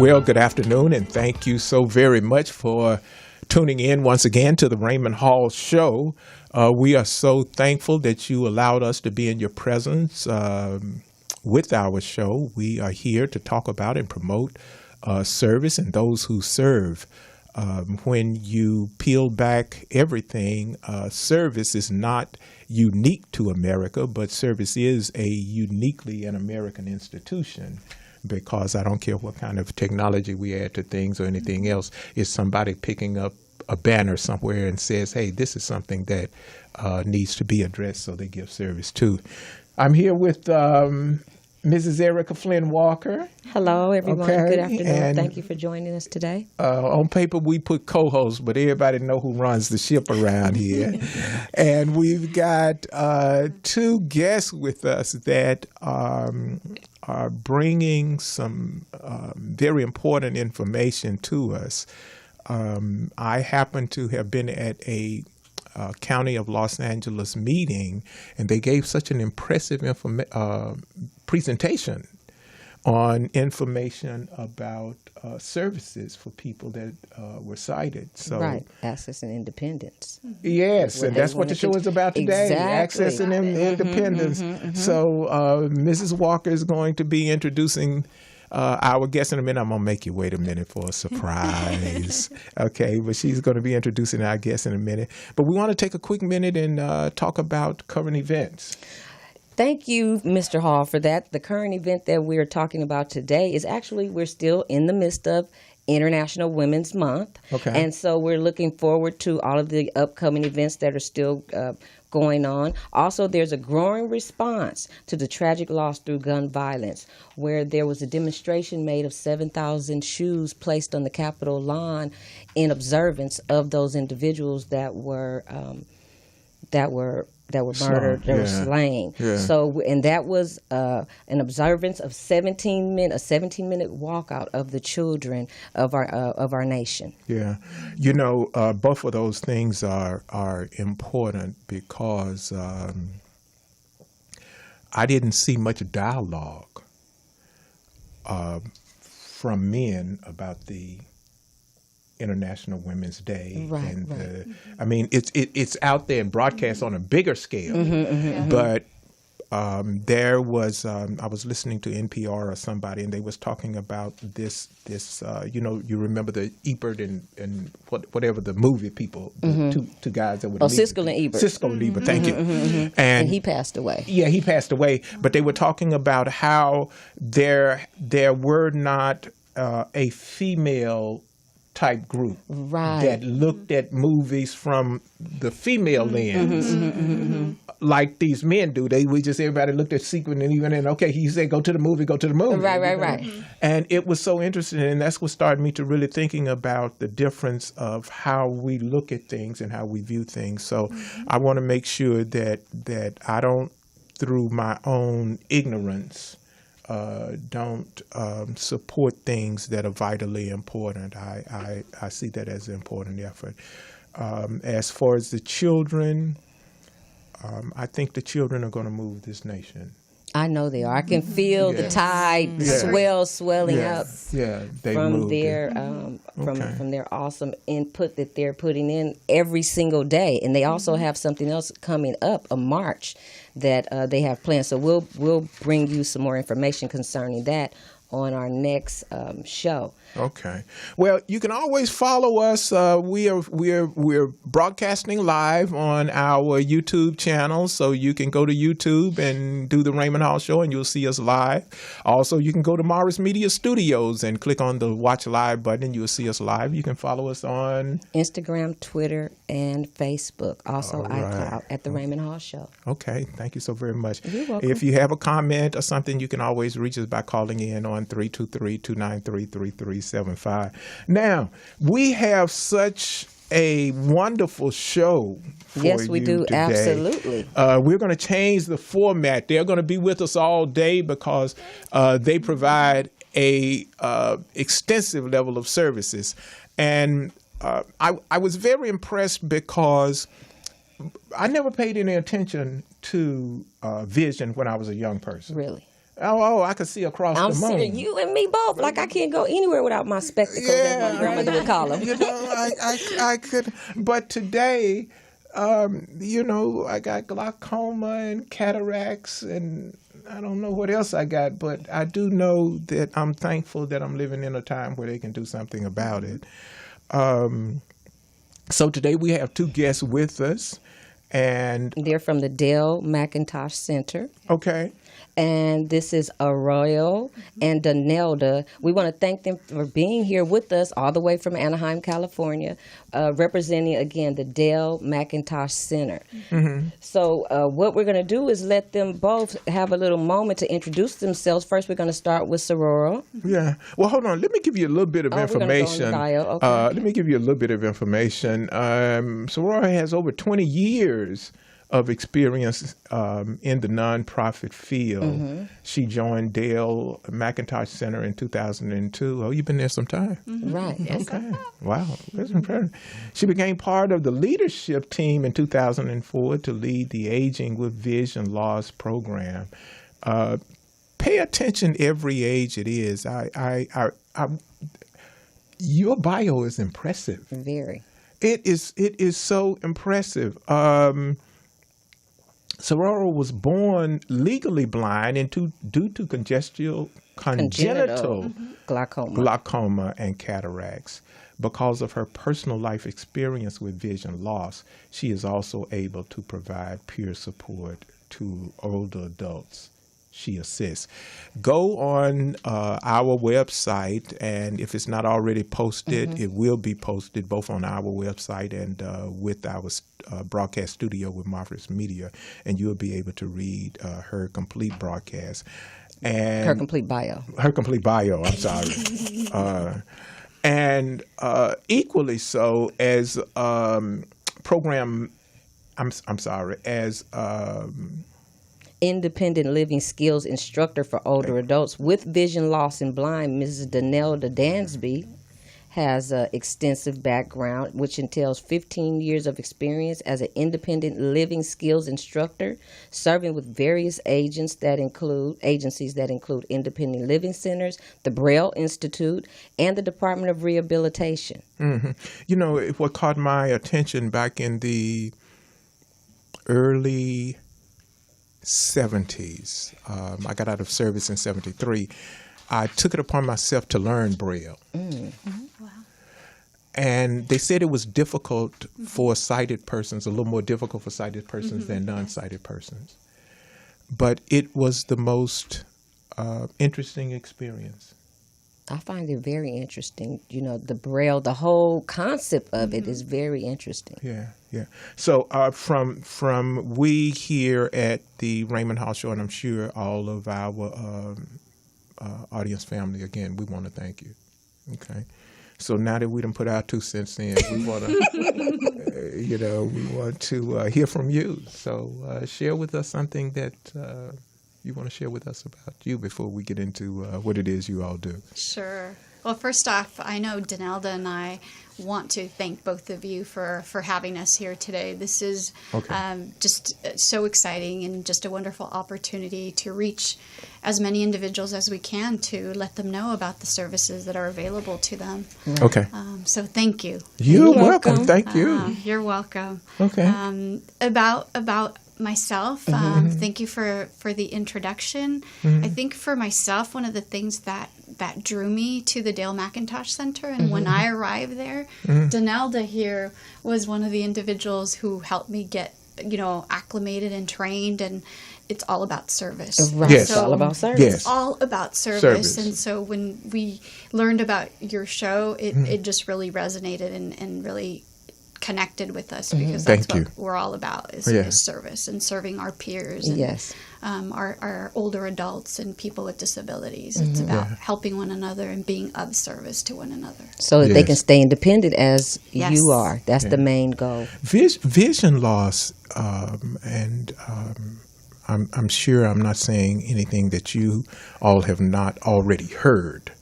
Well, good afternoon, and thank you so very much for tuning in once again to the Raymond Hall Show. We are so thankful that you allowed us to be in your presence with our show. We are here to talk about and promote service and those who serve. When you peel back everything, service is not unique to America, but service is a uniquely an American institution. Because I don't care what kind of technology we add to things or anything else, it's somebody picking up a banner somewhere and says, hey, this is something that needs to be addressed, so they give service to. I'm here with Mrs. Erica Flynn Walker. Hello, everyone. Okay. Good afternoon. And thank you for joining us today. on paper, we put co-host, but everybody know who runs the ship around here. And we've got two guests with us that are bringing some very important information to us. I happen to have been at a County of Los Angeles meeting, and they gave such an impressive presentation on information about services for people that were sighted. So, right, access and independence. Yes, and that's what the show is about today, Exactly. access and independence. So Mrs. Walker is going to be introducing our guest in a minute. I'm going to make you wait a minute for a surprise. Okay, but she's going to be introducing our guest in a minute. But we want to take a quick minute and talk about current events. Thank you, Mr. Hall, for that. The current event that we're talking about today is actually, we're still in the midst of International Women's Month. Okay. And so we're looking forward to all of the upcoming events that are still going on. Also, there's a growing response to the tragic loss through gun violence, where there was a demonstration made of 7,000 shoes placed on the Capitol lawn in observance of those individuals that were murdered, that were slain. Yeah. So, and that was an observance of a 17-minute walkout of the children of our nation. Yeah, both of those things are important because I didn't see much dialogue from men about the International Women's Day, Right, and right. I mean it's out there and broadcast on a bigger scale. But there was I was listening to NPR or somebody, and they was talking about this. You remember the Ebert and whatever the movie people, the two guys that were Siskel and Ebert. Siskel and Ebert, thank you. And he passed away. Yeah, he passed away. But they were talking about how there were not a female type group that looked at movies from the female lens, like these men do. Everybody looked at sequence and even then, okay, he said, go to the movie. Right. And it was so interesting, and that's what started me to really thinking about the difference of how we look at things and how we view things. So I want to make sure that I don't, through my own ignorance, don't support things that are vitally important. I see that as an important effort. As far as the children, I think the children are going to move this nation. I know they are. I can feel the tide, swelling up from their from their awesome input that they're putting in every single day. And they also have something else coming up, a march that they have planned. So we'll bring you some more information concerning that on our next show. Okay. Well, you can always follow us. We're broadcasting live on our YouTube channel, so you can go to YouTube and do the Raymond Hall Show, and you'll see us live. Also, you can go to Morris Media Studios and click on the Watch Live button, and you'll see us live. You can follow us on Instagram, Twitter, and Facebook. Also, iCloud at the Raymond Hall Show. Okay. Thank you so very much. You're welcome. If you have a comment or something, you can always reach us by calling in on 323-293-3375. Now, we have such a wonderful show for Yes, we you do. today. Absolutely. We're going to change the format. They're going to be with us all day because they provide a extensive level of services. And I was very impressed because I never paid any attention to vision when I was a young person. Really? I could see across the moon. Serious. You and me both. Like I can't go anywhere without my spectacles, as my grandmother would call them. I could. But today, I got glaucoma and cataracts, and I don't know what else I got. But I do know that I'm thankful that I'm living in a time where they can do something about it. So today we have two guests with us, and they're from the Dale McIntosh Center. Okay. And this is Arroyo and Donelda. We want to thank them for being here with us all the way from Anaheim, California, representing, again, the Dale McIntosh Center. Mm-hmm. So what we're going to do is let them both have a little moment to introduce themselves. First, we're going to start with Sororo. Yeah. Well, hold on. Let me give you a little bit of information. Okay. Let me give you a little bit of information. Sororo has over 20 years of experience in the nonprofit field. Mm-hmm. She joined Dale McIntosh Center in 2002. Oh, you've been there some time. Mm-hmm. Right. Yes, okay. Wow. That's impressive. She became part of the leadership team in 2004 to lead the Aging with Vision Loss program. Pay attention every age it is. Your bio is impressive. Very. It is so impressive. Sororo was born legally blind due to congenital glaucoma and cataracts. Because of her personal life experience with vision loss, she is also able to provide peer support to older adults she assists. Go on our website, and if it's not already posted, it will be posted both on our website and with our broadcast studio with Marvelous Media, and you'll be able to read her complete broadcast. And her complete bio. Her complete bio, I'm sorry. And equally so as independent living skills instructor for older adults with vision loss and blind, Mrs. Donelda Dansby has an extensive background, which entails 15 years of experience as an independent living skills instructor, serving with various agencies that include Independent Living Centers, the Braille Institute, and the Department of Rehabilitation. Mm-hmm. You know, what caught my attention back in the early 70s, I got out of service in 73, I took it upon myself to learn Braille. Mm-hmm. Wow. And they said it was difficult for sighted persons, a little more difficult for sighted persons than non-sighted persons. But it was the most interesting experience. I find it very interesting. You know, the Braille, the whole concept of it is very interesting. Yeah, yeah. So from we here at the Raymond Hall Show, and I'm sure all of our audience family, again, we want to thank you. Okay. So now that we done put our 2 cents in, we want to, we want to hear from you. So share with us something that you want to share with us about you before we get into what it is you all do. Sure. Well, first off, I know Donelda and I want to thank both of you for having us here today. This is just so exciting and just a wonderful opportunity to reach as many individuals as we can to let them know about the services that are available to them. Okay. So thank you. You're welcome. Thank you. You're welcome. Okay. About myself, thank you for the introduction. I think for myself, one of the things that drew me to the Dale McIntosh Center, and when I arrived there, Donelda here was one of the individuals who helped me get acclimated and trained, and it's all about service. Right. Yes. It's all about service. Yes. It's all about service. And so when we learned about your show, it just really resonated and really connected with us, because that's what we're all about is service and serving our peers and our older adults and people with disabilities. It's about helping one another and being of service to one another. So that they can stay independent as you are. That's the main goal. Vision loss, and I'm sure I'm not saying anything that you all have not already heard,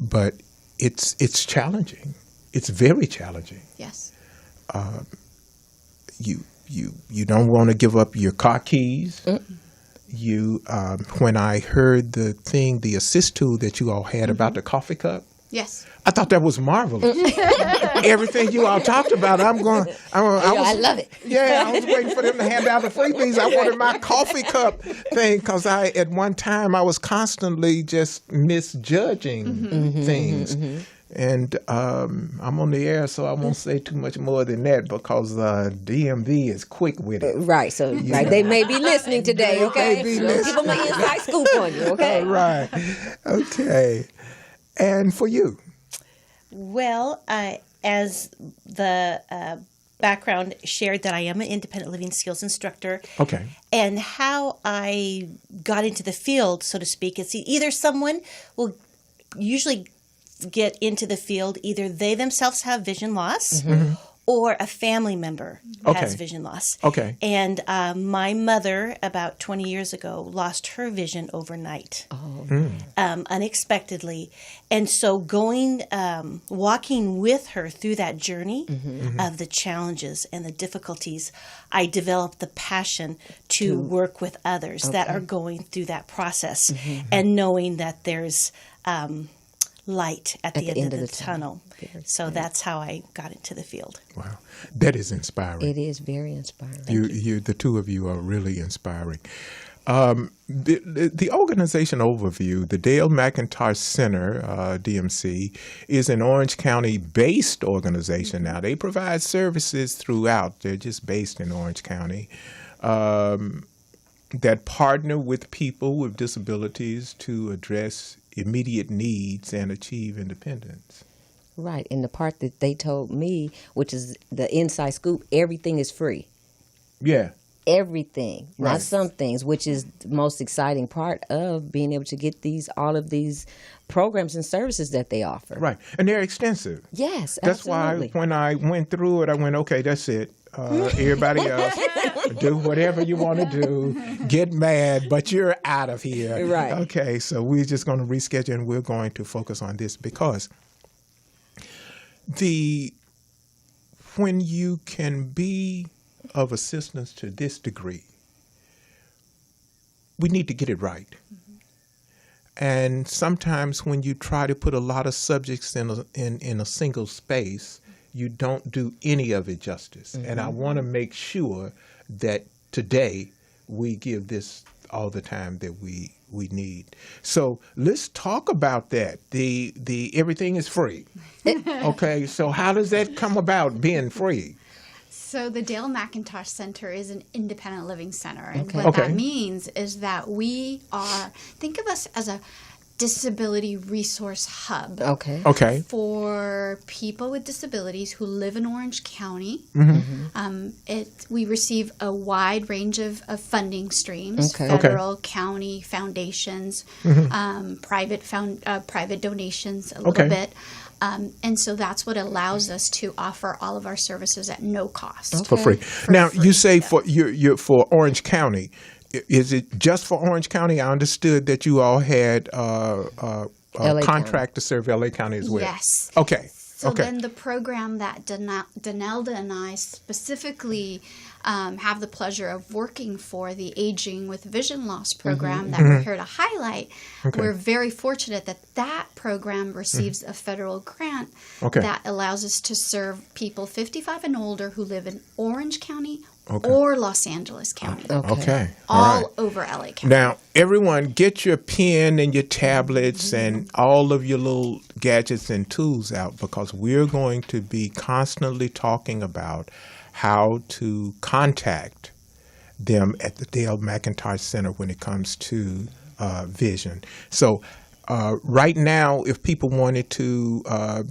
but it's challenging. It's very challenging. Yes. You don't want to give up your car keys. you when I heard the assist tool that you all had about the coffee cup. Yes. I thought that was marvelous. Everything you all talked about, I love it. Yeah, I was waiting for them to hand out the freebies. I wanted my coffee cup thing because at one time I was constantly just misjudging things. And I'm on the air, so I won't say too much more than that because DMV is quick with it. Right. So they may be listening today, okay? So give them an inside scoop on you, okay? Right. Okay. And for you? Well, as the background shared that I am an independent living skills instructor. Okay. And how I got into the field, so to speak, is either someone will usually get into the field, either they themselves have vision loss or a family member has vision loss. Okay. And my mother, about 20 years ago, lost her vision overnight, unexpectedly. And so walking with her through that journey of the challenges and the difficulties, I developed the passion to work with others that are going through that process and knowing that there's light at the end of the tunnel. So that's how I got into the field. Wow. That is inspiring. It is very inspiring. You, the two of you are really inspiring. The organization overview, the Dale McIntosh Center, DMC, is an Orange County-based organization now. They provide services throughout. They're just based in Orange County that partner with people with disabilities to address immediate needs and achieve independence. Right. And the part that they told me, which is the inside scoop, everything is free. Yeah. Everything, right. Not some things, which is the most exciting part of being able to get all of these programs and services that they offer. Right. And they're extensive. Yes, that's absolutely. Why when I went through it, I went, okay, that's it. Everybody else, do whatever you want to do, get mad, but you're out of here. Right. Okay, so we're just going to reschedule and we're going to focus on this because when you can be of assistance to this degree, we need to get it right. And sometimes when you try to put a lot of subjects in a single space, you don't do any of it justice. And I want to make sure that today we give this all the time that we need. So let's talk about that. The everything is free. Okay, so how does that come about, being free? So the Dale McIntosh Center is an independent living center. And what that means is that think of us as a disability resource hub. Okay. For people with disabilities who live in Orange County. We receive a wide range of funding streams, federal, county, foundations, private donations, a little bit. And so that's what allows us to offer all of our services at no cost. For free. Now, you say for Orange County. Is it just for Orange County? I understood that you all had a contract to serve LA County as well. Yes. Okay. So then the program that Danelda and I specifically have the pleasure of working for, the Aging with Vision Loss program that we're here to highlight, we're very fortunate that program receives a federal grant that allows us to serve people 55 and older who live in Orange County or Los Angeles County. All over LA County. Now, everyone, get your pen and your tablets and all of your little gadgets and tools out because we're going to be constantly talking about how to contact them at the Dale McIntosh Center when it comes to vision. So right now, if people wanted to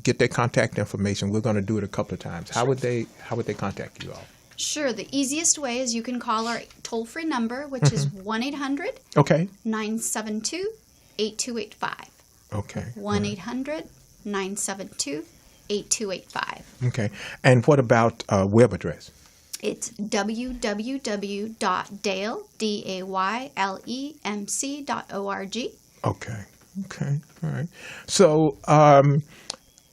get their contact information, we're going to do it a couple of times. How would they contact you all? Sure. The easiest way is you can call our toll-free number, which is 1-800-972-8285. Okay. 1-800-972-8285. Okay. And what about web address? It's www.daylemc.org. Okay. All right. So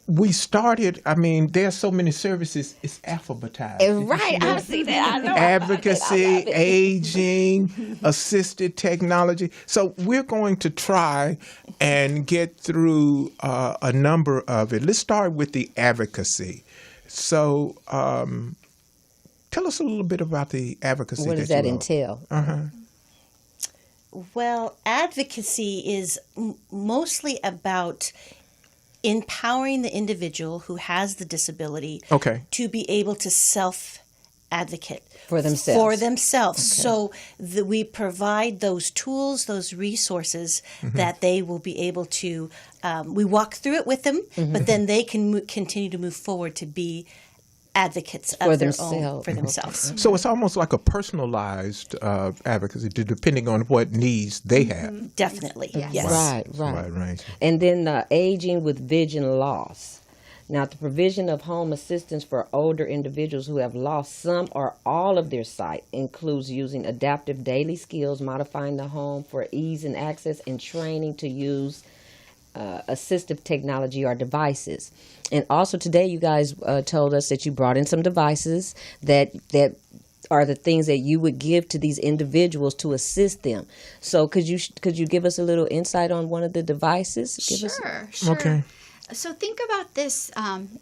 we started, I mean, there's so many services, it's alphabetized. Right, I see that. I know. Advocacy, aging, assisted technology. So we're going to try and get through a number of it. Let's start with the advocacy. So tell us a little bit about the advocacy. What does that entail? Well, advocacy is mostly about empowering the individual who has the disability to be able to self-advocate for themselves. Okay. So we provide those tools, those resources that they will be able to, we walk through it with them, but then they can continue to move forward to be advocates of their own for themselves. So it's almost like a personalized advocacy, depending on what needs they have. Definitely, yes. Right. And then aging with vision loss. Now, the provision of home assistance for older individuals who have lost some or all of their sight includes using adaptive daily skills, modifying the home for ease and access, and training to use assistive technology or devices. And also today you guys told us that you brought in some devices that are the things that you would give to these individuals to assist them. So could you give us a little insight on one of the devices? Sure. Okay. So think about this,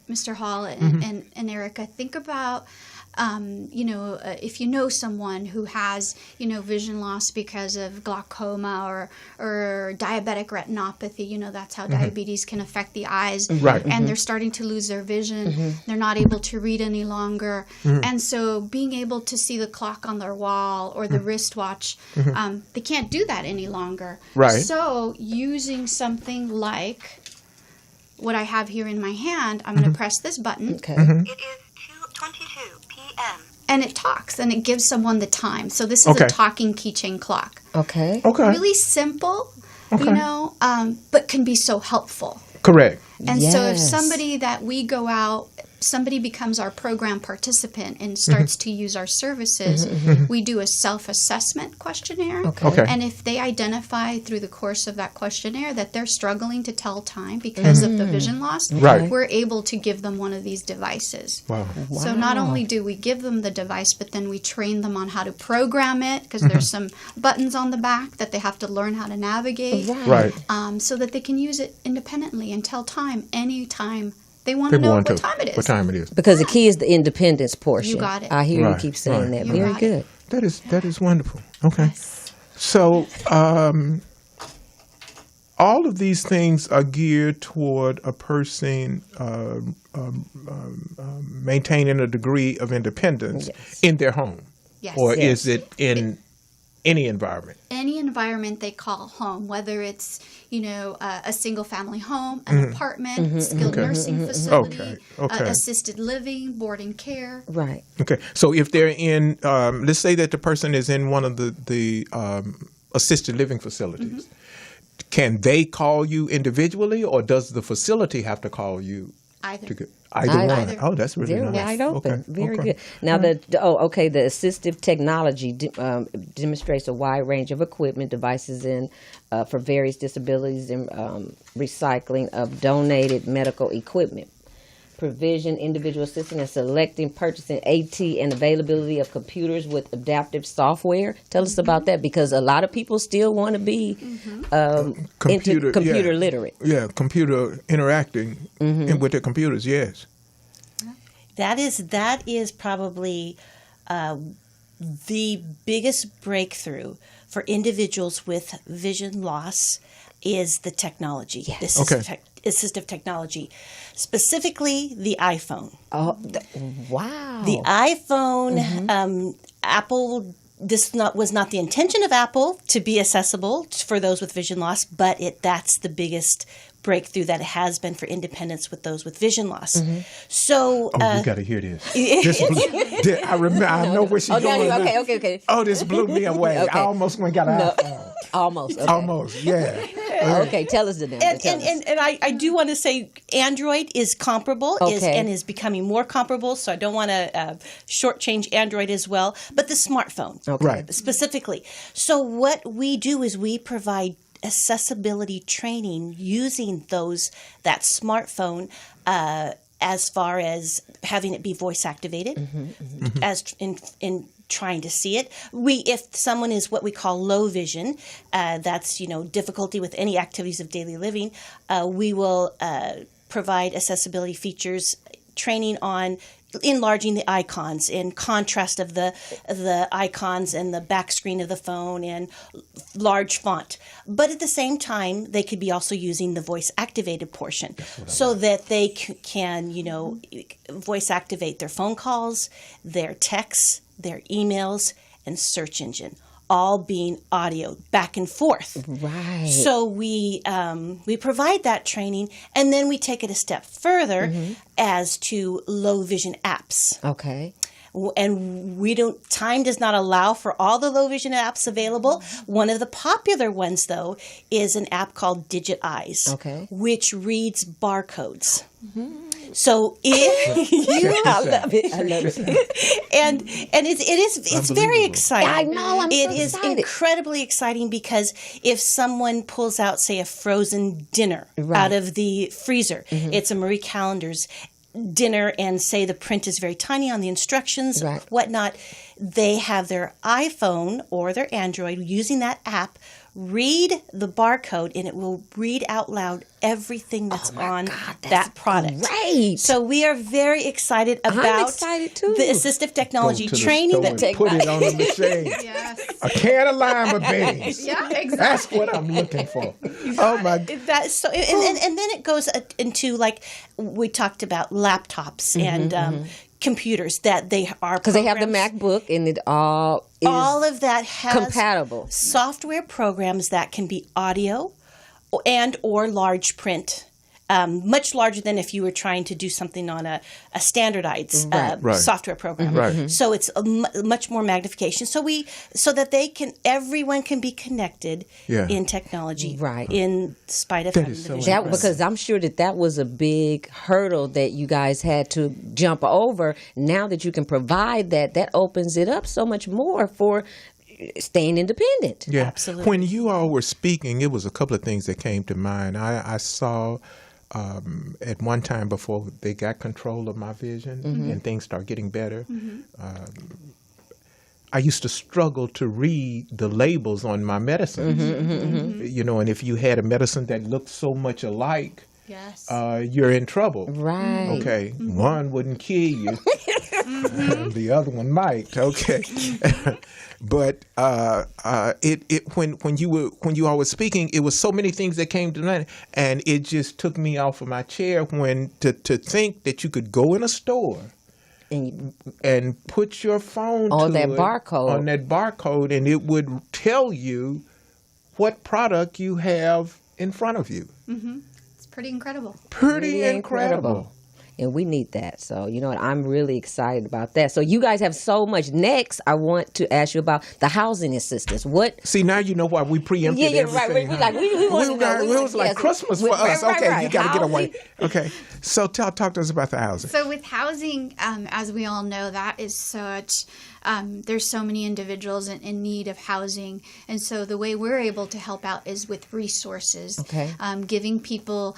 Mr. Hall and Erica. Think about if you know someone who has, vision loss because of glaucoma or diabetic retinopathy, that's how diabetes can affect the eyes. Right. And they're starting to lose their vision. They're not able to read any longer. And so being able to see the clock on their wall or the wristwatch, they can't do that any longer. Right. So using something like what I have here in my hand, I'm going to press this button. Okay. It is 2:22 p.m. And it talks, and it gives someone the time. So this is a talking keychain clock. Okay. Really simple, but can be so helpful. Correct. And so if somebody that we go out, somebody becomes our program participant and starts to use our services, we do a self-assessment questionnaire. Okay. And if they identify through the course of that questionnaire that they're struggling to tell time because of the vision loss, we're able to give them one of these devices. Wow. So not only do we give them the device, but then we train them on how to program it, because there's some buttons on the back that they have to learn how to navigate. Right. So that they can use it independently and tell time anytime they want to know what time it is. What time it is. Because the key is the independence portion. You got it. I hear you keep saying that. Very good. That is wonderful. Okay. Yes. So all of these things are geared toward a person maintaining a degree of independence in their home. Yes. Or is it in any environment? Any environment they call home, whether it's, a single family home, an apartment, skilled nursing facility, assisted living, boarding care. Right. Okay. So if they're in, let's say that the person is in one of the assisted living facilities, can they call you individually, or does the facility have to call you? Either. Either one. Oh, that's really nice. Wide open. Okay. Very good. Now, the assistive technology demonstrates a wide range of equipment, devices, for various disabilities, and recycling of donated medical equipment. Provision, individual assistance in selecting, purchasing AT, and availability of computers with adaptive software. Tell us about that, because a lot of people still want to be computer literate. Yeah, computer interacting with their computers. Yes. That is probably the biggest breakthrough for individuals with vision loss is the technology. Yes. Assistive technology, specifically the iPhone. Oh, wow! The iPhone, Apple. This was not the intention of Apple to be accessible for those with vision loss, but that's the biggest breakthrough that it has been for independence with those with vision loss. So, you got to hear this. I remember. I know where she's going. Okay. Oh, this blew me away. Okay. I almost went and got an iPhone. Almost. Okay. Almost. Yeah. Okay, tell us the name. And I do want to say Android is comparable and is becoming more comparable, so I don't want to shortchange Android as well, but the smartphone specifically. So what we do is we provide accessibility training using that smartphone as far as having it be voice activated, as in trying to see it. If someone is what we call low vision, that's difficulty with any activities of daily living, we will provide accessibility features, training on enlarging the icons in contrast of the icons and the back screen of the phone and large font. But at the same time, they could be also using the voice activated portion so that they can, voice activate their phone calls, their texts, their emails, and search engine, all being audio back and forth. Right. So we provide that training, and then we take it a step further as to low vision apps. Okay. And time does not allow for all the low vision apps available. One of the popular ones, though, is an app called Digit Eyes, which reads barcodes. So I love it. and it's very exciting. I know. I'm It so is excited. incredibly exciting because if someone pulls out, say, a frozen dinner out of the freezer, it's a Marie Callender's dinner, and say the print is very tiny on the instructions, whatnot, they have their iPhone or their Android using that app read the barcode, and it will read out loud everything that's on that product. Great. So we are very excited about I'm excited too. the assistive technology Go to the training store that and take put it on the machine. Yes. A can of lima beans. Yeah, exactly. That's what I'm looking for. Oh my! That's so, and then it goes into, like we talked about, laptops and computers that they are, because they have the MacBook, and it all of that has compatible software programs that can be audio and or large print. Much larger than if you were trying to do something on a standardized software program. Right. So it's much more magnification. So that everyone can be connected in technology, in spite of having the vision. Because I'm sure that was a big hurdle that you guys had to jump over. Now that you can provide that opens it up so much more for staying independent. Yeah, absolutely. When you all were speaking, it was a couple of things that came to mind. I saw at one time before they got control of my vision and things started getting better, I used to struggle to read the labels on my medicines. And if you had a medicine that looked so much alike, you're in trouble. Right. Okay. One wouldn't kill you. The other one might. Okay. But when you all were speaking, it was so many things that came to mind, and it just took me off of my chair when to think that you could go in a store and put your phone on that barcode, and it would tell you what product you have in front of you. It's pretty incredible. Pretty incredible. And we need that. So, you know what? I'm really excited about that. So, you guys have so much. Next, I want to ask you about the housing assistance. See, now you know why we preempted everything. Right. We want to know. It was like Christmas for us. Okay, you got to get away. Okay. So, talk to us about the housing. So, with housing, as we all know, that is such... there's so many individuals in need of housing, and so the way we're able to help out is with resources, giving people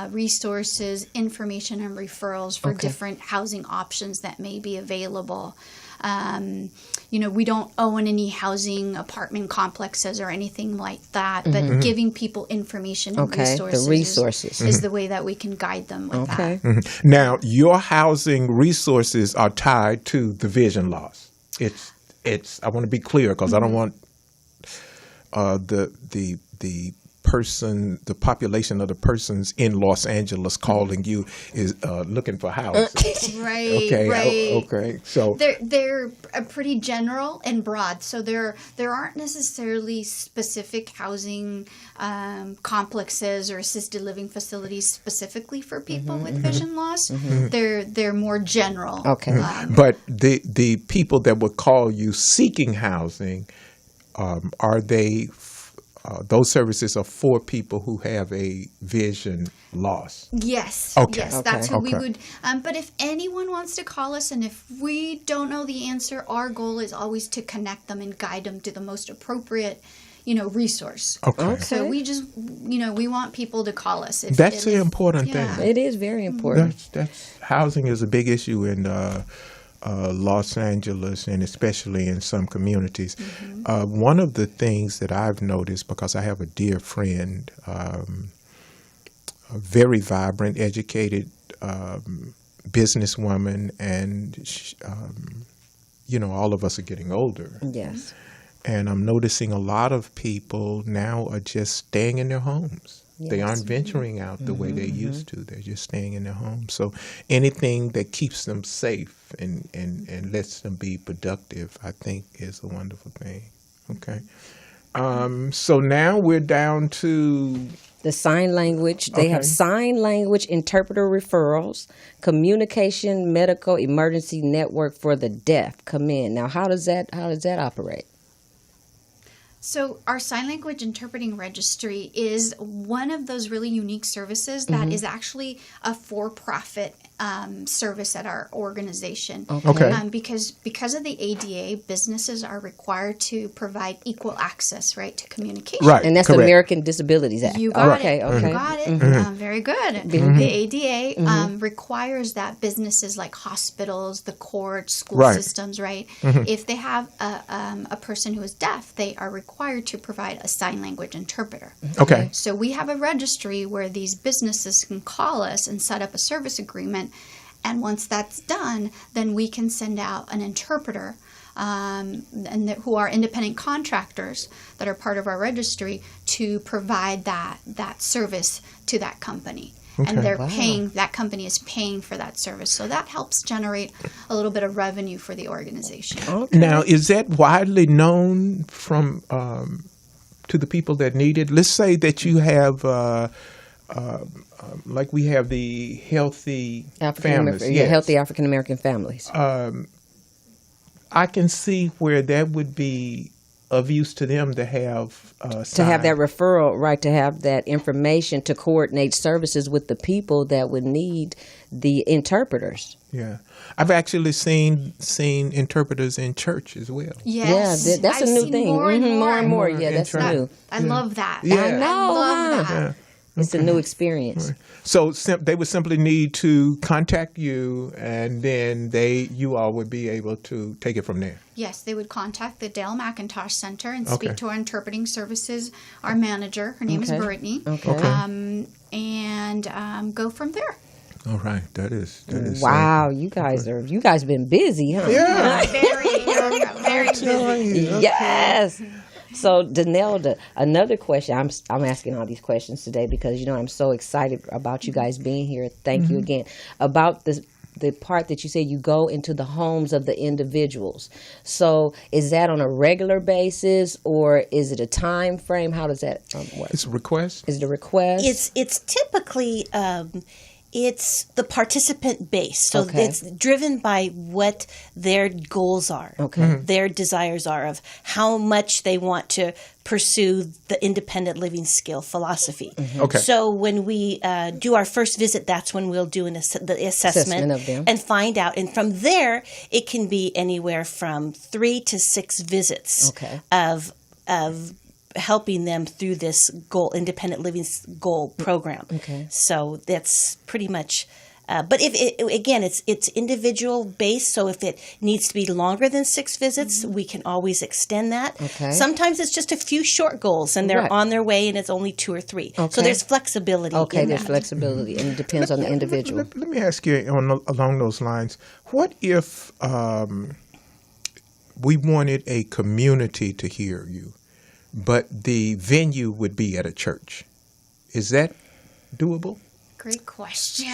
resources, information, and referrals for different housing options that may be available. We don't own any housing apartment complexes or anything like that, but giving people information and resources is the way that we can guide them with that. Now, your housing resources are tied to the vision loss. It's. I want to be clear because I don't want the population of the persons in Los Angeles calling you is looking for housing. Right. Okay. Okay. So they're pretty general and broad. So there aren't necessarily specific housing complexes or assisted living facilities specifically for people with vision loss. They're more general. Okay. But the people that would call you seeking housing, are they? Those services are for people who have a vision loss. Yes. Okay. Yes, that's who we would. But if anyone wants to call us, and if we don't know the answer, our goal is always to connect them and guide them to the most appropriate, resource. Okay. So we just, we want people to call us. That's the important thing. It is very important. That's housing is a big issue in Los Angeles, and especially in some communities. One of the things that I've noticed, because I have a dear friend, a very vibrant, educated businesswoman, and all of us are getting older. Yes. And I'm noticing a lot of people now are just staying in their homes. Yes. They aren't venturing out the way they used to. They're just staying in their homes. So anything that keeps them safe and lets them be productive, I think, is a wonderful thing. Okay. So now we're down to the sign language. They have sign language interpreter referrals, communication medical emergency network for the deaf come in. Now, how does that operate? So our sign language interpreting registry is one of those really unique services that is actually a for-profit service at our organization. Okay. Because of the ADA, businesses are required to provide equal access, right, to communication. Right. And that's correct. the American Disabilities Act. You got it. You got it. Very good. The ADA requires that businesses like hospitals, the courts, school systems, right, if they have a person who is deaf, they are required to provide a sign language interpreter. Okay. So we have a registry where these businesses can call us and set up a service agreement. And once that's done, then we can send out an interpreter who are independent contractors that are part of our registry to provide that service to that company. Okay. And they're paying, that company is paying for that service. So that helps generate a little bit of revenue for the organization. Okay. Now, is that widely known from to the people that need it? Let's say that you have, like we have the healthy families. Healthy African American families. I can see where that would be of use to them to have that referral, right, to have that information to coordinate services with the people that would need the interpreters. Yeah. I've actually seen interpreters in church as well. Yes. Yeah, that's a new thing. More and more. Yeah, that's new. I love that. Yeah. I know. I love that. Yeah. It's a new experience. So they would simply need to contact you, and then you all would be able to take it from there. Yes, they would contact the Dale McIntosh Center and speak to our interpreting services, our manager. Her name is Brittany. And go from there. All right, that is. Wow, you guys been busy, huh? Yeah, very busy. Yes. So, Danelda, another question. I'm asking all these questions today because, I'm so excited about you guys being here. Thank you again. About the part that you said you go into the homes of the individuals. So, is that on a regular basis or is it a time frame? How does that work? It's a request. Is it a request? It's typically... it's the participant base. So it's driven by what their goals are, their desires are of how much they want to pursue the independent living skill philosophy. Okay. So when we do our first visit, that's when we'll do the assessment of them and find out. And from there, it can be anywhere from 3 to 6 visits of helping them through this independent living goal program. Okay. So that's pretty much, but it's individual based. So if it needs to be longer than 6 visits, we can always extend that. Okay. Sometimes it's just a few short goals and they're on their way and it's only 2 or 3. Okay. So there's flexibility. Okay, there's flexibility and it depends on the individual. Let me ask you along those lines, what if we wanted a community to hear you, but the venue would be at a church? Is that doable? Great question.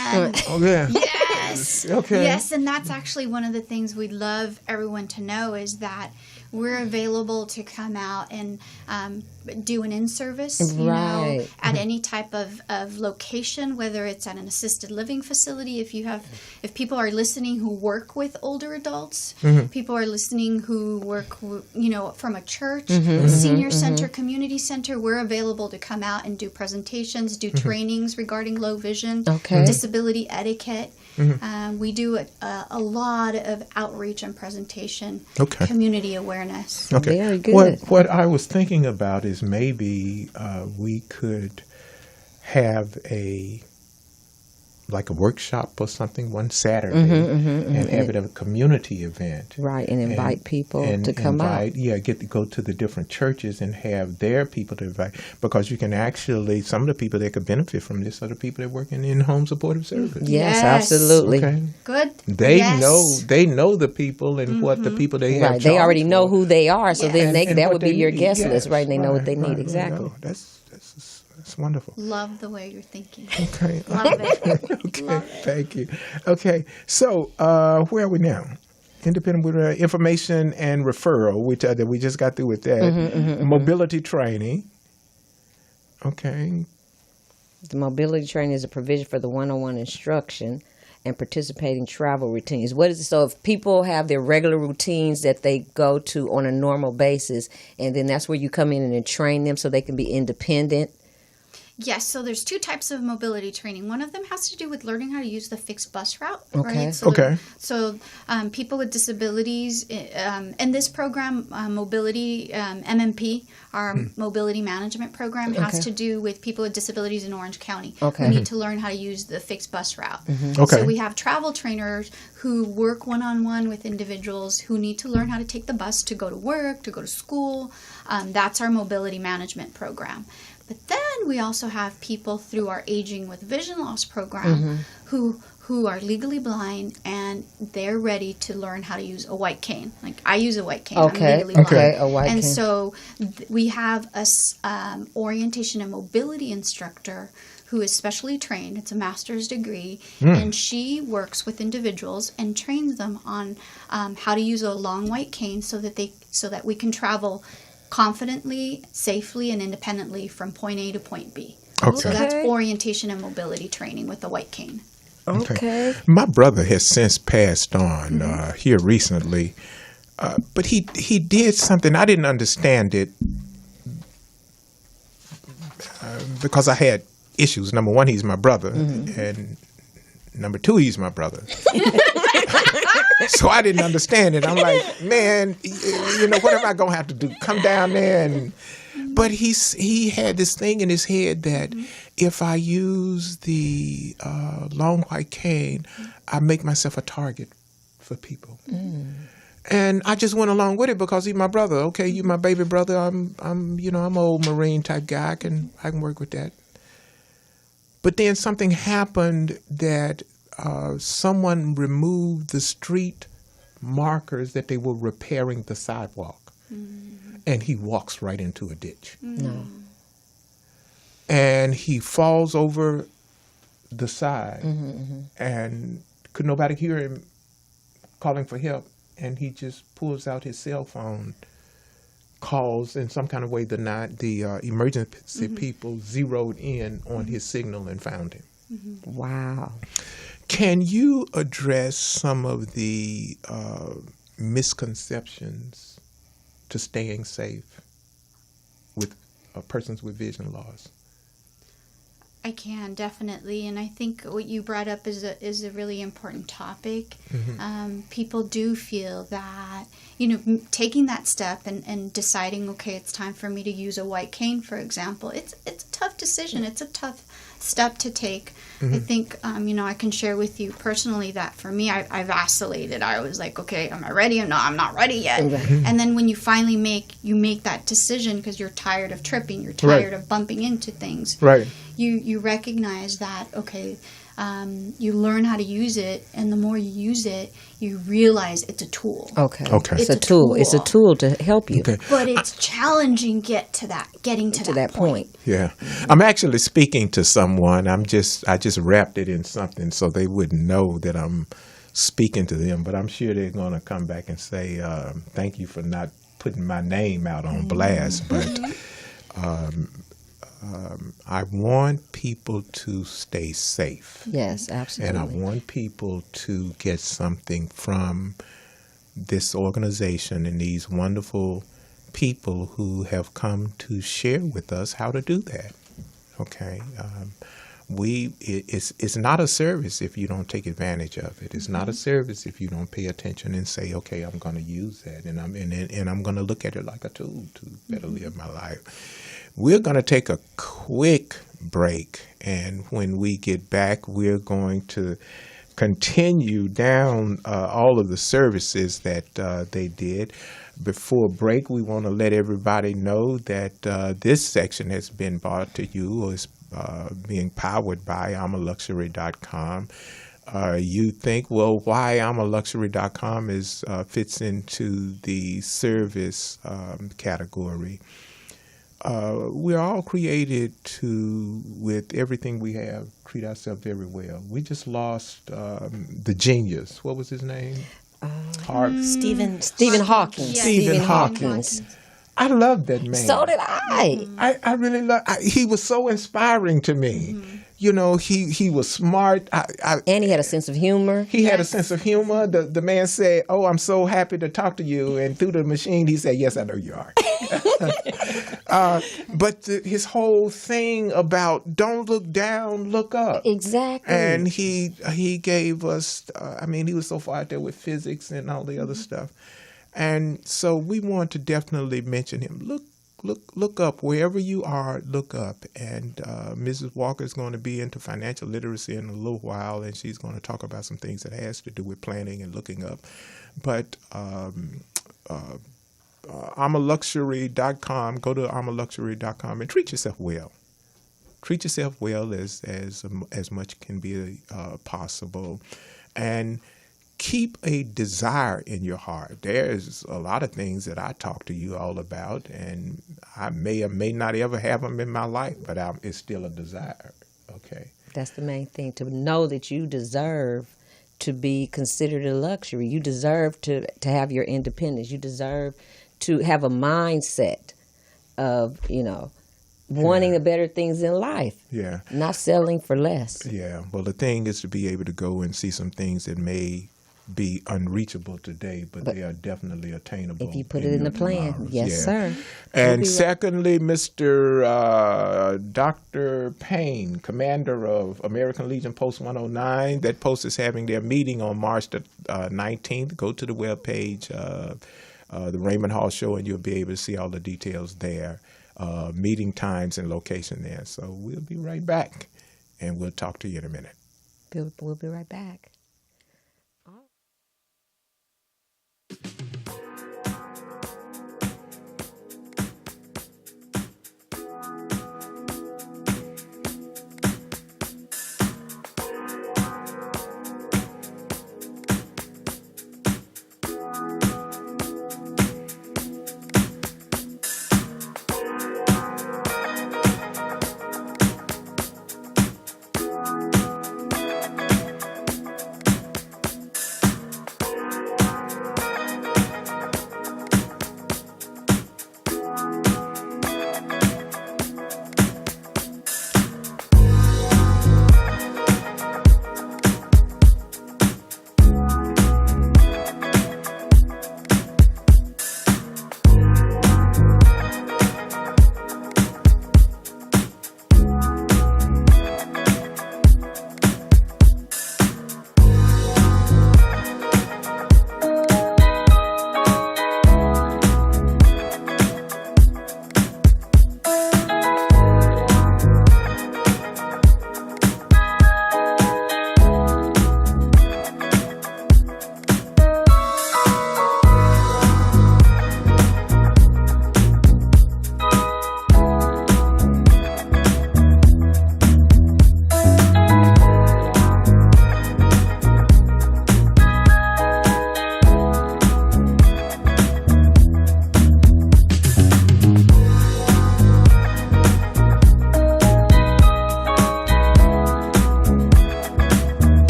Oh, yeah. Yes. Okay. Yes, and that's actually one of the things we'd love everyone to know is that we're available to come out and do an in-service, at any type of location, whether it's at an assisted living facility. If people are listening who work with older adults, people are listening who work, from a church, senior center, community center, we're available to come out and do presentations, do trainings regarding low vision, disability etiquette. We do a lot of outreach and presentation, community awareness awareness. Okay. Very good. What I was thinking about is maybe we could have a workshop or something one Saturday and have it a community event. Right, and invite people to come out. Yeah, get to go to the different churches and have their people to invite, because you can actually, some of the people that could benefit from this are the people that are working in home supportive service. Yes, absolutely. Okay. Good. They know the people and what the people they have. Right, they already know who they are, so then And that what would be they your need. guest Yes, list, right? And they know what they need, right. exactly. No, that's wonderful. Love the way you're thinking. Okay. Love it. Okay, thank you. Okay, so where are we now? Independent with information and referral, which we just got through with that. Mobility training. Okay. The mobility training is a provision for the one-on-one instruction and participating travel routines. What is it? So if people have their regular routines that they go to on a normal basis, and then that's where you come in and train them so they can be independent. Yes, so there's two types of mobility training. One of them has to do with learning how to use the fixed bus route. Okay. Right? So people with disabilities, in this program, mobility, MMP, our mobility management program, has to do with people with disabilities in Orange County who need to learn how to use the fixed bus route. Okay. So we have travel trainers who work one-on-one with individuals who need to learn how to take the bus to go to work, to go to school. That's our mobility management program. But then we also have people through our Aging with Vision Loss program who are legally blind, and they're ready to learn how to use a white cane. Like I use a white cane. I'm legally blind. A white cane. And so we have a orientation and mobility instructor who is specially trained. It's a master's degree, and she works with individuals and trains them on how to use a long white cane so that we can travel confidently, safely, and independently from point A to point B. Okay. So that's orientation and mobility training with the white cane. Okay. My brother has since passed on here recently, but he did something. I didn't understand it because I had issues. Number one, he's my brother, and number two, he's my brother. So I didn't understand it. I'm like, man, what am I going to have to do? Come down there But he had this thing in his head that if I use the long white cane, I make myself a target for people. And I just went along with it because he's my brother. Okay, you my baby brother. I'm an old Marine type guy. I can work with that. But then something happened that someone removed the street markers that they were repairing the sidewalk. And he walks right into a ditch. No. And he falls over the side, and could nobody hear him calling for help. And he just pulls out his cell phone, calls in some kind of way the emergency people zeroed in on his signal and found him. Wow. Can you address some of the misconceptions to staying safe with persons with vision loss? I can, definitely, and I think what you brought up is a really important topic. People do feel that, taking that step and deciding, okay, it's time for me to use a white cane, for example. It's a tough decision. It's a tough step to take. I think, I can share with you personally that for me, I vacillated. I was like, okay, am I ready? No, I'm not ready yet. And then when you finally make that decision because you're tired of tripping, you're tired of bumping into things. Right. You recognize that, okay, you learn how to use it, and the more you use it, you realize it's a tool. Okay. It's a tool. It's a tool to help you. Okay. But it's challenging getting to that point. Yeah. I'm actually speaking to someone. I just wrapped it in something so they wouldn't know that I'm speaking to them, but I'm sure they're going to come back and say, thank you for not putting my name out on blast. But I want people to stay safe. Yes, absolutely. And I want people to get something from this organization and these wonderful people who have come to share with us how to do that. Okay. It's not a service if you don't take advantage of it. It's not a service if you don't pay attention and say, okay, I'm going to use that, and I'm going to look at it like a tool to better live my life. We're going to take a quick break, and when we get back, we're going to continue down all of the services that they did. Before break, we want to let everybody know that this section has been brought to you, or is being powered by I'mALuxury.com. You think, well, why I'mALuxury.com fits into the service category. We're all created to, with everything we have, treat ourselves very well. We just lost the genius. What was his name? Stephen Hawking. Yes. Stephen Hawking. Hawking. I love that man. So did I. I really love. He was so inspiring to me. You know, he was smart. And he had a sense of humor. He had a sense of humor. The man said, "Oh, I'm so happy to talk to you," and through the machine, he said, "Yes, I know you are." But his whole thing about don't look down, look up. Exactly. And he gave us. He was so far out there with physics and all the other stuff. And so we want to definitely mention him. Look up wherever you are. Look up, and Mrs. Walker is going to be into financial literacy in a little while, and she's going to talk about some things that has to do with planning and looking up. But I'mALuxury.com. Go to I'mALuxury.com and treat yourself well. Treat yourself well as much can be possible, and keep a desire in your heart. There's a lot of things that I talk to you all about, and I may or may not ever have them in my life, but it's still a desire. Okay. That's the main thing, to know that you deserve to be considered a luxury. You deserve to have your independence. You deserve to have a mindset of, wanting the better things in life. Yeah. Not settling for less. Yeah. Well, the thing is to be able to go and see some things that may be unreachable today, but they are definitely attainable. If you put it in the plan. tomorrows. Yes, sir. And secondly, Mr. Dr. Payne, commander of American Legion Post 109, that post is having their meeting on March the 19th. Go to the webpage, the Raymond Hall Show, and you'll be able to see all the details there, meeting times and location there. So we'll be right back, and we'll talk to you in a minute. Good. We'll be right back.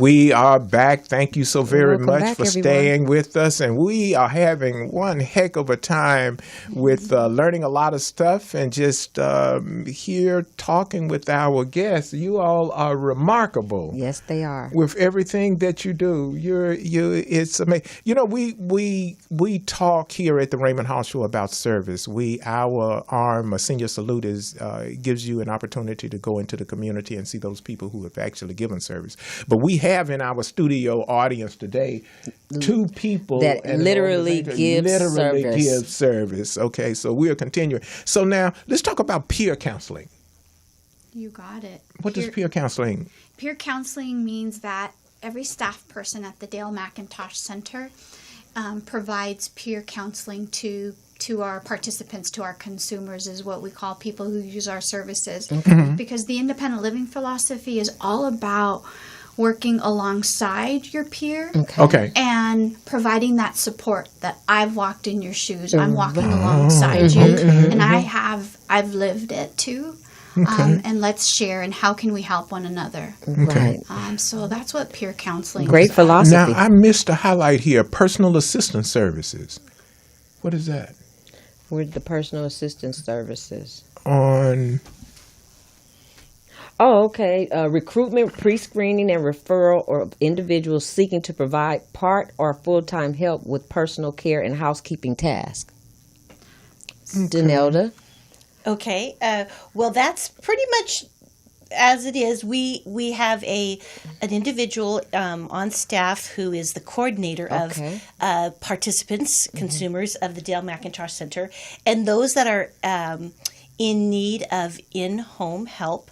we are back. Thank you so very Welcome much back, for everyone. staying with us. And we are having one heck of a time with learning a lot of stuff and just here talking with our guests. You all are remarkable. Yes, they are. With everything that you do, it's amazing. You know, we talk here at the Raymond Hall Show about service. Our arm, a senior salute, gives you an opportunity to go into the community and see those people who have actually given service. But we have in our studio audience today 2 people that literally give service. Okay, so we'll continue. So now let's talk about peer counseling. You got it. What does peer counseling? Peer counseling means that every staff person at the Dale McIntosh Center provides peer counseling to our participants, to our consumers, is what we call people who use our services. Mm-hmm. Because the independent living philosophy is all about working alongside your peer. Okay. And providing that support that I've walked in your shoes. I'm walking alongside you. And I've lived it too. Okay. And let's share, and how can we help one another? Right. So that's what peer counseling Great is. philosophy. Now, I missed a highlight here, personal assistance services. What is that? With the personal assistance services. On... Oh, okay. Recruitment, pre-screening, and referral of individuals seeking to provide part or full-time help with personal care and housekeeping tasks. Okay. Danelda? Okay. Well, that's pretty much as it is. We have an individual on staff who is the coordinator of participants, consumers of the Dale McIntosh Center, and those that are in need of in-home help.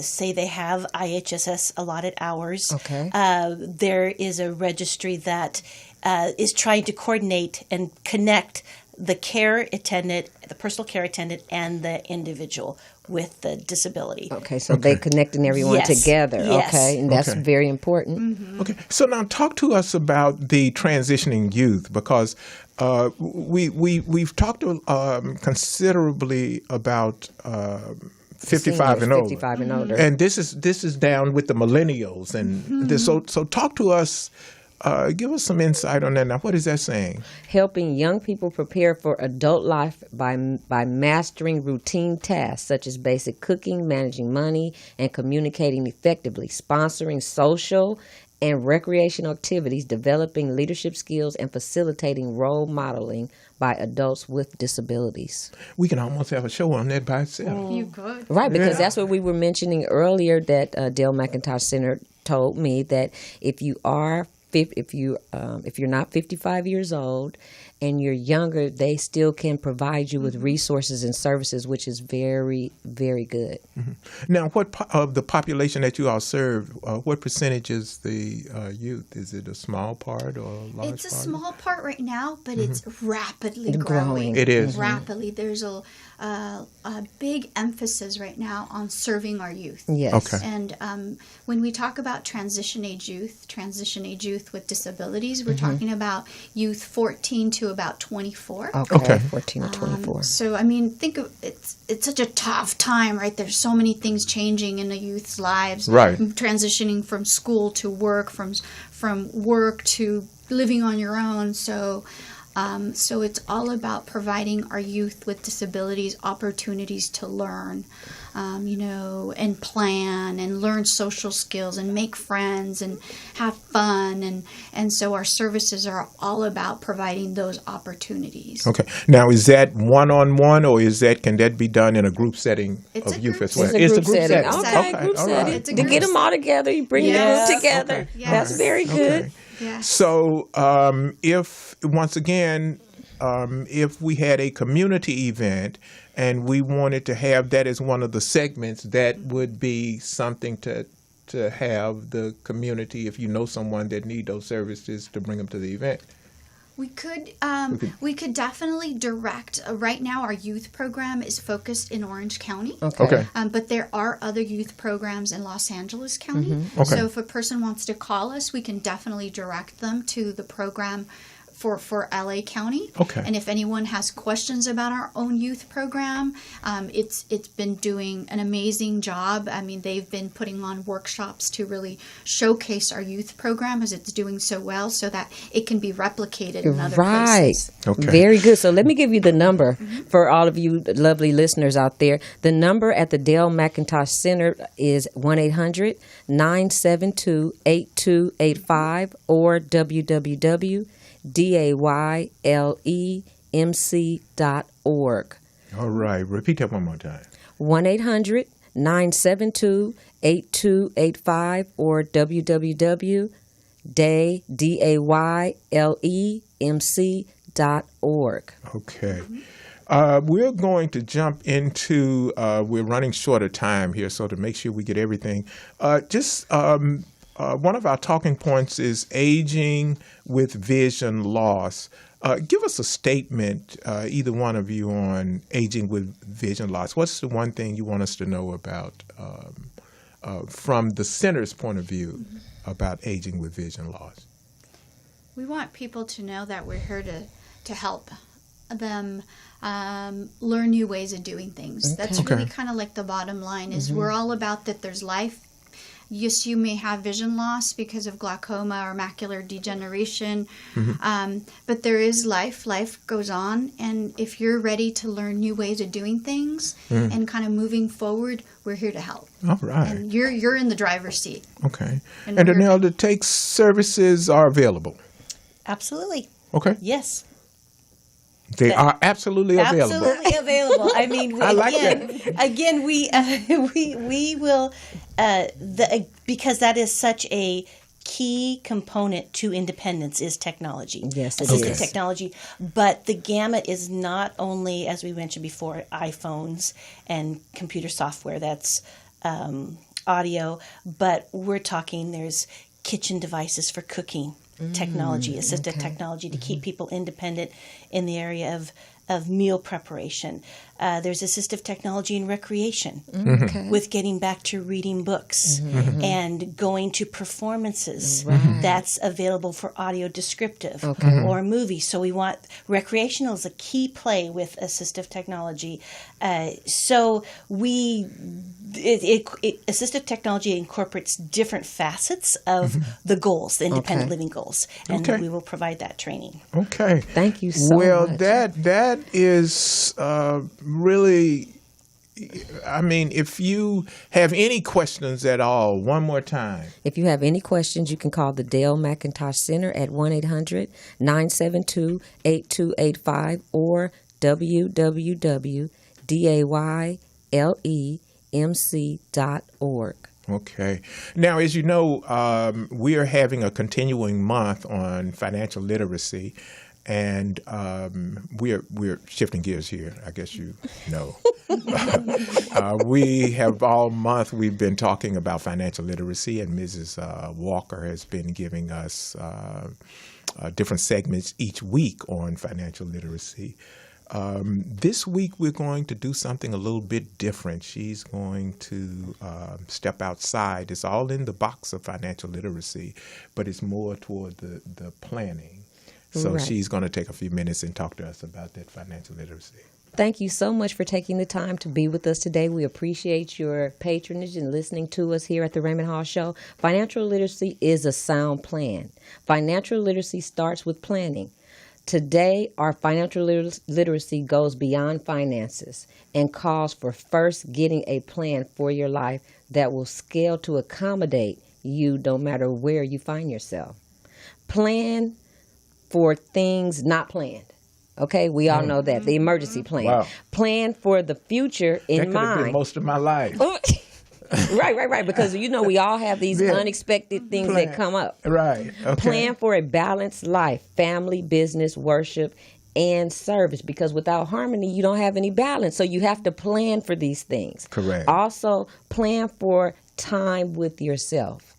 Say they have IHSS allotted hours. Okay. There is a registry that is trying to coordinate and connect the care attendant, the personal care attendant, and the individual with the disability. Okay, so they're connecting everyone together. Yes. Okay, and that's very important. Mm-hmm. Okay, so now talk to us about the transitioning youth, because we've talked considerably about 55 and older. 55 and older. And this is down with the millennials, and so talk to us. Give us some insight on that. Now, what is that saying? Helping young people prepare for adult life by mastering routine tasks such as basic cooking, managing money, and communicating effectively, sponsoring social and recreational activities, developing leadership skills, and facilitating role modeling by adults with disabilities. We can almost have a show on that by itself. You could. Right, because that's what we were mentioning earlier, that Dale McIntosh Center told me that if you're not 55 years old and you're younger, they still can provide you with resources and services, which is very, very good. Mm-hmm. Now, what of the population that you all serve, what percentage is the youth? Is it a small part or a large part? It's a small part right now, but it's rapidly growing. It is. Rapidly. There's a big emphasis right now on serving our youth. Yes. Okay. And when we talk about transition age youth with disabilities, we're talking about youth 14 to about 24. Okay. 14 to 24. So, I mean, think of it's such a tough time, right? There's so many things changing in the youth's lives. Right. Transitioning from school to work, from work to living on your own. So it's all about providing our youth with disabilities opportunities to learn, and plan and learn social skills and make friends and have fun. And so our services are all about providing those opportunities. Okay. Now, is that one-on-one, or can that be done in a group setting of youth as well? It's a group setting. Okay, group all setting. right. To get them all together, you bring the group together. Okay. Yes. That's very good. Okay. Yes. So, if we had a community event and we wanted to have that as one of the segments, that would be something to have the community, if you know someone that need those services, to bring them to the event. We could definitely direct. Right now, our youth program is focused in Orange County. Okay. But there are other youth programs in Los Angeles County. Okay. So if a person wants to call us, we can definitely direct them to the program for LA County. Okay. And if anyone has questions about our own youth program, it's been doing an amazing job. I mean, they've been putting on workshops to really showcase our youth program as it's doing so well, so that it can be replicated in other places. Okay. Very good. So let me give you the number for all of you lovely listeners out there. The number at the Dale McIntosh Center is 1-800-972-8285 or www.daylemc.org. All right. Repeat that one more time. 1-800-972-8285 or www.daylemc.org. Okay. We're going to jump into, we're running short of time here, so to make sure we get everything, one of our talking points is aging with vision loss. Give us a statement, either one of you, on aging with vision loss. What's the one thing you want us to know about, from the center's point of view, about aging with vision loss? We want people to know that we're here to help them learn new ways of doing things. That's really kind of like the bottom line is we're all about that there's life. Yes, you may have vision loss because of glaucoma or macular degeneration, but there is life. Life goes on, and if you're ready to learn new ways of doing things and kind of moving forward, we're here to help. All right. And you're in the driver's seat. Okay. And And we're- Danielle, the take services are available. Absolutely. Okay. Yes. They are absolutely available. Absolutely available. I mean, I like again, we will because that is such a key component to independence is technology. Yes, it assistive is. technology. But the gamut is not only, as we mentioned before, iPhones and computer software. That's audio, but we're talking. There's kitchen devices for cooking. Technology, assistive technology to keep people independent in the area of meal preparation. There's assistive technology in recreation with getting back to reading books and going to performances. That's available for audio descriptive or movie. So we want recreational is a key play with assistive technology. So assistive technology incorporates different facets of the goals, the independent living goals, and we will provide that training. Okay. Thank you so well, much. that is really, I mean, if you have any questions at all, one more time. If you have any questions, you can call the Dale McIntosh Center at 1-800-972-8285 or www.daylemc.org. Okay. Now, as you know, we are having a continuing month on financial literacy, and we're shifting gears here. I guess you know. We have all month we've been talking about financial literacy, and Mrs. Walker has been giving us different segments each week on financial literacy. This week we're going to do something a little bit different. She's going to step outside. It's all in the box of financial literacy, but it's more toward the planning. So she's going to take a few minutes and talk to us about that financial literacy. Thank you so much for taking the time to be with us today. We appreciate your patronage and listening to us here at the Raymond Hall Show. Financial literacy is a sound plan. Financial literacy starts with planning. Today, our financial literacy goes beyond finances and calls for first getting a plan for your life that will scale to accommodate you no matter where you find yourself. Plan for things not planned. Okay, we all know that. The emergency plan. Wow. Plan for the future in That could have been mind. most of my life. Right. Because, we all have these unexpected things that come up. Right. Okay. Plan for a balanced life, family, business, worship, and service. Because without harmony, you don't have any balance. So you have to plan for these things. Correct. Also, plan for time with yourself.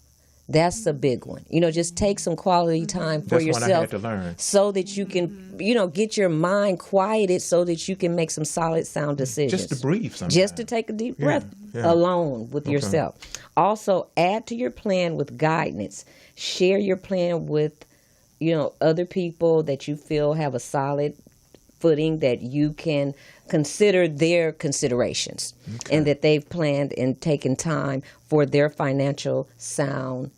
That's a big one. Just take some quality time for That's yourself one I had to learn. so that you can, get your mind quieted so that you can make some solid, sound decisions. Just to breathe sometimes. Just to take a deep breath alone with yourself. Also, add to your plan with guidance. Share your plan with other people that you feel have a solid footing that you can consider their considerations, and that they've planned and taken time for their financial sound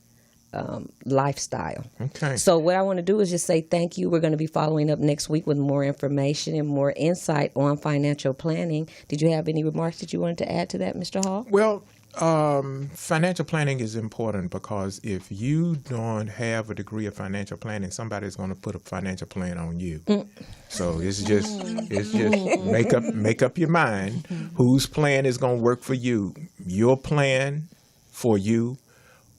lifestyle. Okay. So what I want to do is just say thank you. We're going to be following up next week with more information and more insight on financial planning. Did you have any remarks that you wanted to add to that, Mr. Hall? Well, financial planning is important because if you don't have a degree of financial planning, somebody's going to put a financial plan on you. So it's just make up your mind whose plan is going to work for you. Your plan for you,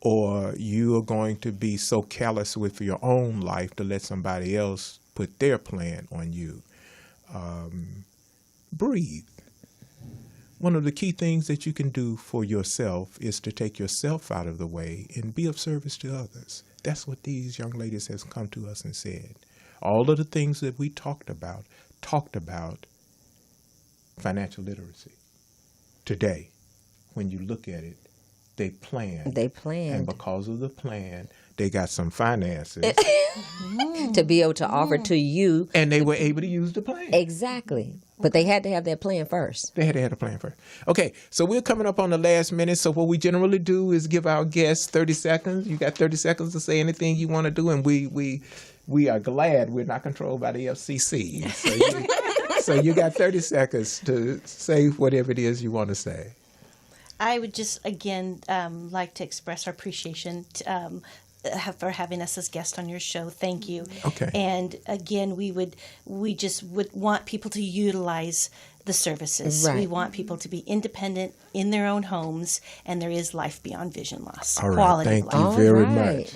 or you are going to be so callous with your own life to let somebody else put their plan on you. Breathe. One of the key things that you can do for yourself is to take yourself out of the way and be of service to others. That's what these young ladies has come to us and said. All of the things that we talked about financial literacy. Today, when you look at it, they planned. And because of the plan, they got some finances. To be able to offer to you. And they were able to use the plan. Exactly. But they had to have that plan first. They had to have the plan first. Okay, so we're coming up on the last minute. So what we generally do is give our guests 30 seconds. You got 30 seconds to say anything you want to do, and we are glad we're not controlled by the FCC. So you got 30 seconds to say whatever it is you want to say. I would just, again, like to express our appreciation for having us as guests on your show. Thank you. Okay. And again, we just would want people to utilize the services. Right. We want people to be independent in their own homes, and there is life beyond vision loss. All right. Quality Thank life. you very much.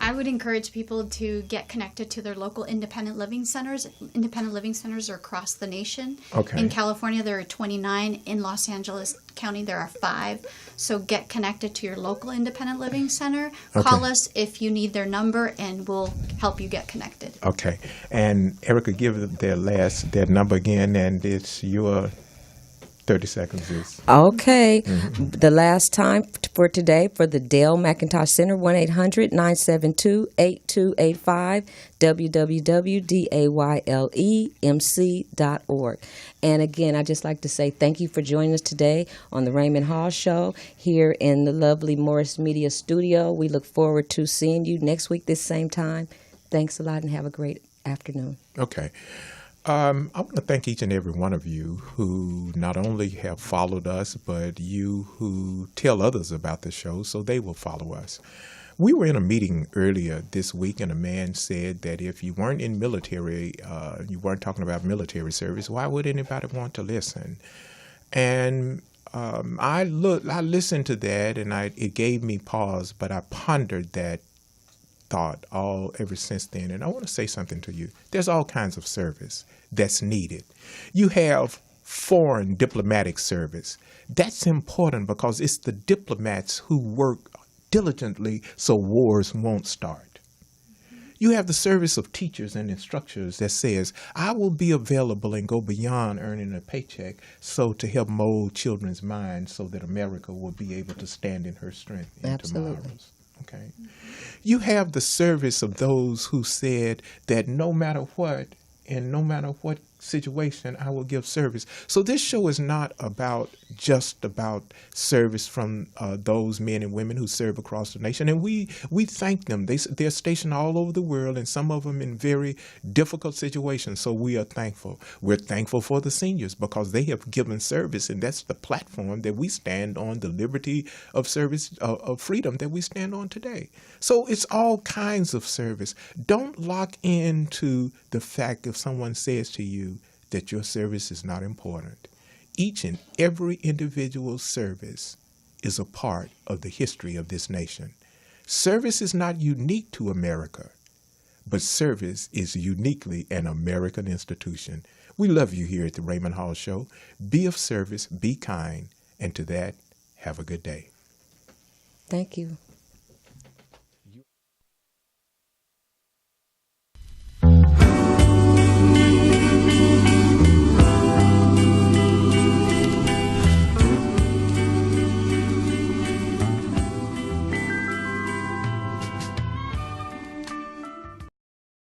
I would encourage people to get connected to their local independent living centers. Independent living centers are across the nation. Okay. In California, there are 29. In Los Angeles County, there are 5. So get connected to your local independent living center. Okay. Call us if you need their number, and we'll help you get connected. Okay. And Erica, give their number again, and it's your 30 seconds is. Okay. The last time for today for the Dale McIntosh Center, 1-800-972-8285, www.daylemc.org. And again, I'd just like to say thank you for joining us today on the Raymond Hall Show here in the lovely Morris Media Studio. We look forward to seeing you next week this same time. Thanks a lot and have a great afternoon. Okay. I want to thank each and every one of you who not only have followed us, but you who tell others about the show so they will follow us. We were in a meeting earlier this week, and a man said that if you weren't in military, you weren't talking about military service, why would anybody want to listen? And I listened to that, and it gave me pause, but I pondered that thought ever since then. And I want to say something to you. There's all kinds of service that's needed. You have foreign diplomatic service. That's important because it's the diplomats who work diligently so wars won't start. You have the service of teachers and instructors that says, I will be available and go beyond earning a paycheck so to help mold children's minds so that America will be able to stand in her strength into tomorrow's. Okay. You have the service of those who said that no matter what, and no matter what situation, I will give service. So this show is not just about service from those men and women who serve across the nation. And we thank them. They're stationed all over the world, and some of them in very difficult situations. So we are thankful. We're thankful for the seniors because they have given service, and that's the platform that we stand on, the liberty of service, of freedom that we stand on today. So it's all kinds of service. Don't lock into the fact if someone says to you that your service is not important. Each and every individual's service is a part of the history of this nation. Service is not unique to America, but service is uniquely an American institution. We love you here at the Raymond Hall Show. Be of service, be kind, and to that, have a good day. Thank you.